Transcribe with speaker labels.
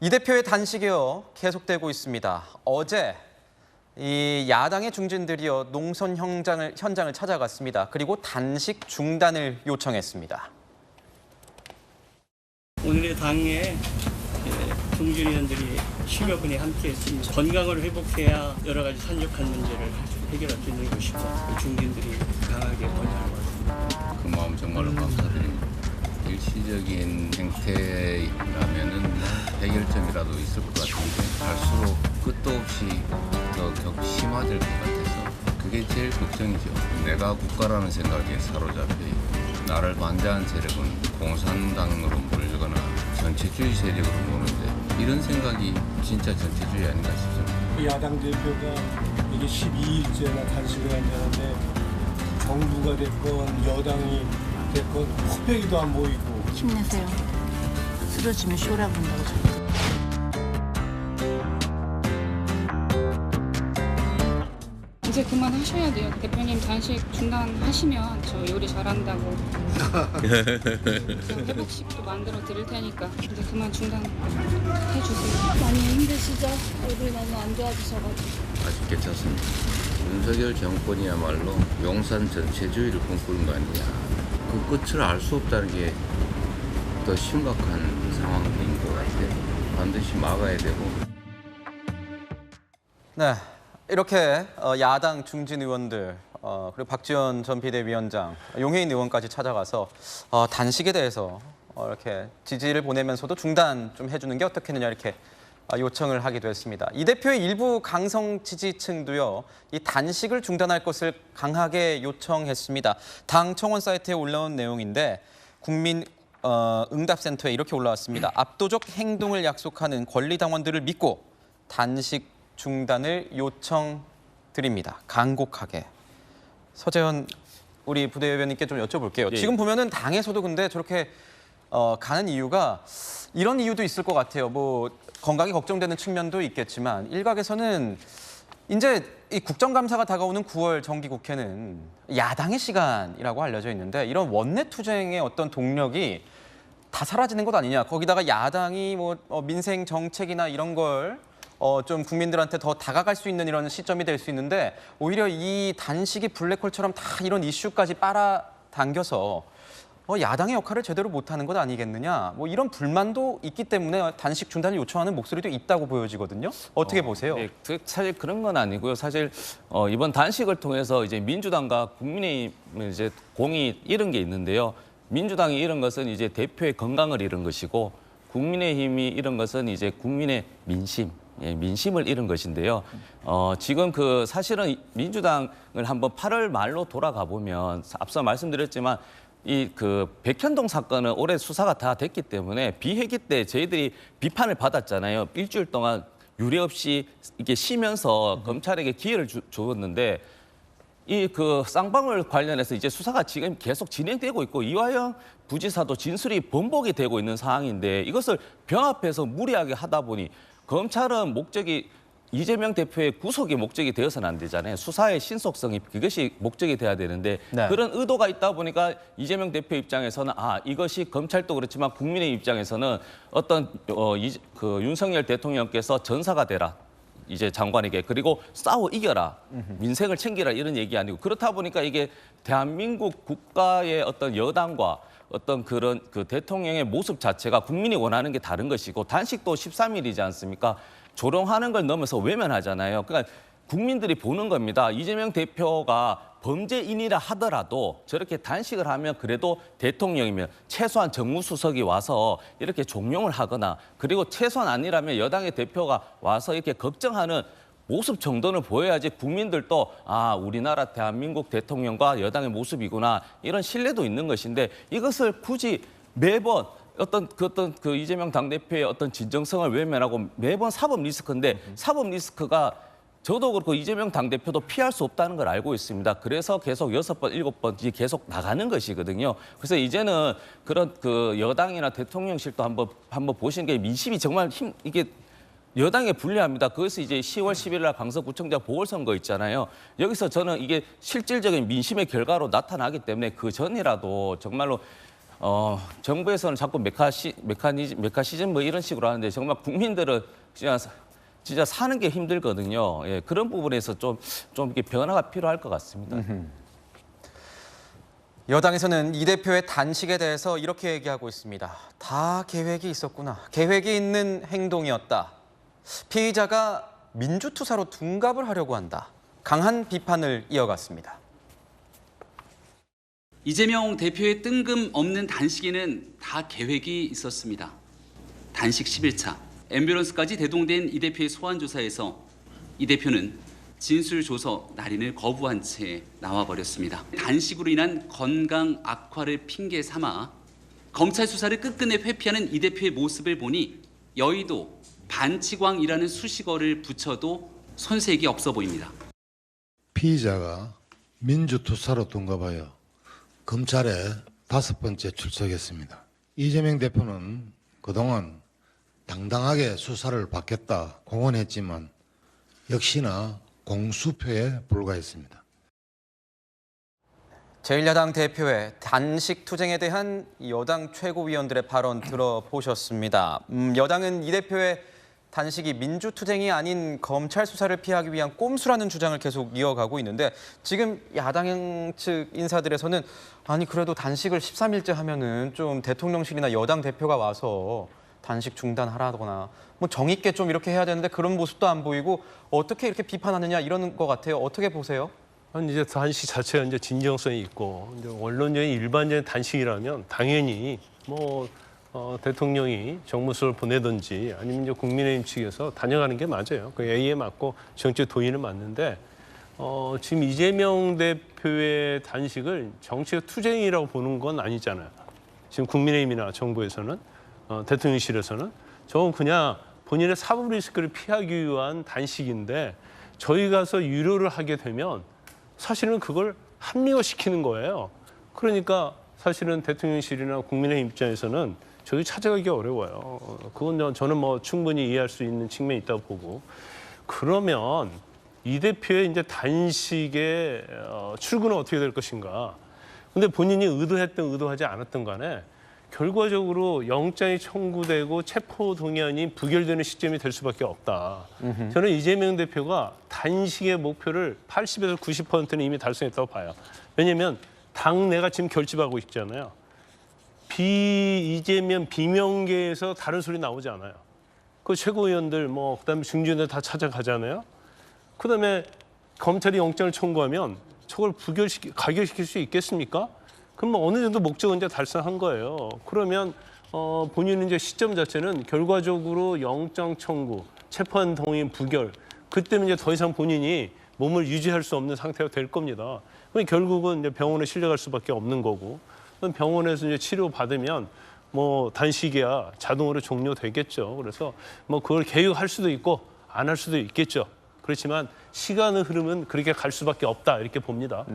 Speaker 1: 이 대표의 단식이요 계속되고 있습니다. 어제 이 야당의 중진들이요 농선 현장을 찾아갔습니다. 그리고 단식 중단을 요청했습니다.
Speaker 2: 오늘의 당에 중진 의원들이 10여 분이 함께했습니다. 건강을 회복해야 여러 가지 산적한 문제를 해결할 수 있는 것이고 중진들이 강하게 권유하고 있습니다.
Speaker 3: 그 마음 정말로 감사드립니다. 일시적인 행태라면은 해결점이라도 있을 것 같은데 갈수록 끝도 없이 더 격심화될 것 같아서 그게 제일 걱정이죠. 내가 국가라는 생각에 사로잡혀 있고 나를 반대한 세력은 공산당으로 몰거나 전체주의 세력으로 모는데 이런 생각이 진짜 전체주의 아닌가 싶습니다.
Speaker 4: 야당 대표가 이게 12일째나 단식을 한다는데 정부가 됐건 여당이 됐건 코빼기도 안 보이고.
Speaker 5: 힘내세요. 쓰러지면 쇼라 본다고 자꾸.
Speaker 6: 이제 그만하셔야 돼요. 대표님 단식 중단하시면 저 요리 잘한다고 회복식도 만들어 드릴 테니까 이제 그만 중단해 주세요.
Speaker 7: 많이 힘드시죠? 얼굴이 너무 안 좋아지셔가지고.
Speaker 3: 아직 괜찮습니다. 윤석열 정권이야말로 용산 전체주의를 꿈꾸는 거 아니냐. 그 끝을 알 수 없다는 게 더 심각한 상황인 것 같아요. 반드시 막아야 되고.
Speaker 1: 네, 이렇게 야당 중진 의원들 그리고 박지원 전 비대위원장, 용해인 의원까지 찾아가서 단식에 대해서 이렇게 지지를 보내면서도 중단 좀 해주는 게 어떻겠느냐 이렇게 요청을 하기도 했습니다. 이 대표의 일부 강성 지지층도요, 이 단식을 중단할 것을 강하게 요청했습니다. 당 청원 사이트에 올라온 내용인데 국민 응답센터에 이렇게 올라왔습니다. 압도적 행동을 약속하는 권리당원들을 믿고 단식 중단을 요청드립니다. 간곡하게. 서재현 우리 부대변인께 좀 여쭤볼게요.
Speaker 8: 예.
Speaker 1: 지금 보면은 당에서도 근데 저렇게 가는 이유가 이런 이유도 있을 것 같아요. 뭐 건강이 걱정되는 측면도 있겠지만 일각에서는 이제 이 국정감사가 다가오는 9월 정기국회는 야당의 시간이라고 알려져 있는데 이런 원내 투쟁의 어떤 동력이 다 사라지는 것 아니냐. 거기다가 야당이 뭐 민생 정책이나 이런 걸 좀 국민들한테 더 다가갈 수 있는 이런 시점이 될 수 있는데 오히려 이 단식이 블랙홀처럼 다 이런 이슈까지 빨아당겨서 야당의 역할을 제대로 못하는 것 아니겠느냐. 뭐 이런 불만도 있기 때문에 단식 중단을 요청하는 목소리도 있다고 보여지거든요. 어떻게 보세요?
Speaker 8: 네, 사실 그런 건 아니고요. 사실 이번 단식을 통해서 이제 민주당과 국민의힘은 이제 공이 잃은 게 있는데요. 민주당이 잃은 것은 이제 대표의 건강을 잃은 것이고 국민의힘이 잃은 것은 이제 국민의 민심을 잃은 것인데요. 지금 사실은 민주당을 한번 8월 말로 돌아가 보면 앞서 말씀드렸지만 이 백현동 사건은 올해 수사가 다 됐기 때문에 비회기 때 저희들이 비판을 받았잖아요. 일주일 동안 유례 없이 이게 쉬면서 검찰에게 기회를 줬는데 이 쌍방울 관련해서 이제 수사가 지금 계속 진행되고 있고 이화영 부지사도 진술이 번복이 되고 있는 상황인데 이것을 병합해서 무리하게 하다 보니 검찰은 목적이 이재명 대표의 구속이 목적이 되어서는 안 되잖아요. 수사의 신속성이 그것이 목적이 돼야 되는데
Speaker 1: 네.
Speaker 8: 그런 의도가 있다 보니까 이재명 대표 입장에서는 이것이 검찰도 그렇지만 국민의 입장에서는 어떤 윤석열 대통령께서 전사가 되라. 이제 장관에게 그리고 싸워 이겨라. 민생을 챙기라 이런 얘기 아니고 그렇다 보니까 이게 대한민국 국가의 어떤 여당과 어떤 그런 대통령의 모습 자체가 국민이 원하는 게 다른 것이고 단식도 13일이지 않습니까? 조롱하는 걸 넘어서 외면하잖아요. 그러니까 국민들이 보는 겁니다. 이재명 대표가 범죄인이라 하더라도 저렇게 단식을 하면 그래도 대통령이면 최소한 정무수석이 와서 이렇게 종용을 하거나 그리고 최소한 아니라면 여당의 대표가 와서 이렇게 걱정하는 모습 정도는 보여야지 국민들도 우리나라 대한민국 대통령과 여당의 모습이구나 이런 신뢰도 있는 것인데 이것을 굳이 매번 어떤 이재명 당대표의 어떤 진정성을 외면하고 매번 사법 리스크인데 사법 리스크가 저도 그렇고 이재명 당대표도 피할 수 없다는 걸 알고 있습니다. 그래서 계속 6번, 7번 계속 나가는 것이거든요. 그래서 이제는 그런 여당이나 대통령실도 한번 보시는 게 민심이 정말 이게 여당에 불리합니다. 그것이 이제 10월 10일 날 강서구청장 보궐선거 있잖아요. 여기서 저는 이게 실질적인 민심의 결과로 나타나기 때문에 그 전이라도 정말로 정부에서는 자꾸 메카시즘 뭐 이런 식으로 하는데 정말 국민들은 진짜 사는 게 힘들거든요. 예, 그런 부분에서 좀 이렇게 변화가 필요할 것 같습니다.
Speaker 1: 여당에서는 이 대표의 단식에 대해서 이렇게 얘기하고 있습니다. 다 계획이 있었구나. 계획이 있는 행동이었다. 피의자가 민주투사로 둔갑을 하려고 한다. 강한 비판을 이어갔습니다.
Speaker 9: 이재명 대표의 뜬금없는 단식에는 다 계획이 있었습니다. 단식 10일차, 앰뷸런스까지 대동된 이 대표의 소환 조사에서 이 대표는 진술 조서 날인을 거부한 채 나와버렸습니다. 단식으로 인한 건강 악화를 핑계 삼아 검찰 수사를 끝끝내 회피하는 이 대표의 모습을 보니 여의도 반치광이라는 수식어를 붙여도 손색이 없어 보입니다.
Speaker 10: 피의자가 민주투사로 둔갑하여 검찰에 5번째 출석했습니다. 이재명 대표는 그동안 당당하게 수사를 받겠다 공언했지만 역시나 공수표에 불과했습니다.
Speaker 1: 제1야당 대표의 단식 투쟁에 대한 여당 최고위원들의 발언 들어보셨습니다. 여당은 이 대표의 단식이 민주투쟁이 아닌 검찰 수사를 피하기 위한 꼼수라는 주장을 계속 이어가고 있는데 지금 야당 측 인사들에서는 아니 그래도 단식을 13일째 하면은 좀 대통령실이나 여당 대표가 와서 단식 중단하라거나 뭐 정의 있게 좀 이렇게 해야 되는데 그런 모습도 안 보이고 어떻게 이렇게 비판하느냐 이런 것 같아요. 어떻게 보세요?
Speaker 4: 아니 이제 단식 자체가 이제 진정성이 있고 이제 원론적인 일반적인 단식이라면 당연히 뭐 대통령이 정무수를 보내든지 아니면 이제 국민의힘 측에서 다녀가는 게 맞아요. 그 A에 맞고 정치 도의는 맞는데 지금 이재명 대표의 단식을 정치적 투쟁이라고 보는 건 아니잖아요. 지금 국민의힘이나 정부에서는 대통령실에서는 저건 그냥 본인의 사법 리스크를 피하기 위한 단식인데 저희 가서 유료를 하게 되면 사실은 그걸 합리화시키는 거예요. 그러니까 사실은 대통령실이나 국민의힘 입장에서는 저기 찾아가기 어려워요. 그건 저는 뭐 충분히 이해할 수 있는 측면이 있다고 보고 그러면 이 대표의 이제 단식의 출근은 어떻게 될 것인가? 근데 본인이 의도했든 의도하지 않았든 간에 결과적으로 영장이 청구되고 체포동의안이 부결되는 시점이 될 수밖에 없다. 저는 이재명 대표가 단식의 목표를 80에서 90%는 이미 달성했다고 봐요. 왜냐하면 당내가 지금 결집하고 있잖아요. 이재명 비명계에서 다른 소리 나오지 않아요. 그 최고위원들 그다음에 중진들 다 찾아가잖아요. 그다음에 검찰이 영장을 청구하면 저걸 가결시킬 수 있겠습니까? 그럼 어느 정도 목적은 이제 달성한 거예요. 그러면 본인은 이제 시점 자체는 결과적으로 영장 청구, 체포한 동의 부결 그때는 이제 더 이상 본인이 몸을 유지할 수 없는 상태가 될 겁니다. 그럼 결국은 이제 병원에 실려갈 수밖에 없는 거고, 그럼 병원에서 이제 치료 받으면 단식이야 자동으로 종료되겠죠. 그래서 그걸 계획할 수도 있고 안 할 수도 있겠죠. 그렇지만 시간의 흐름은 그렇게 갈 수밖에 없다 이렇게 봅니다.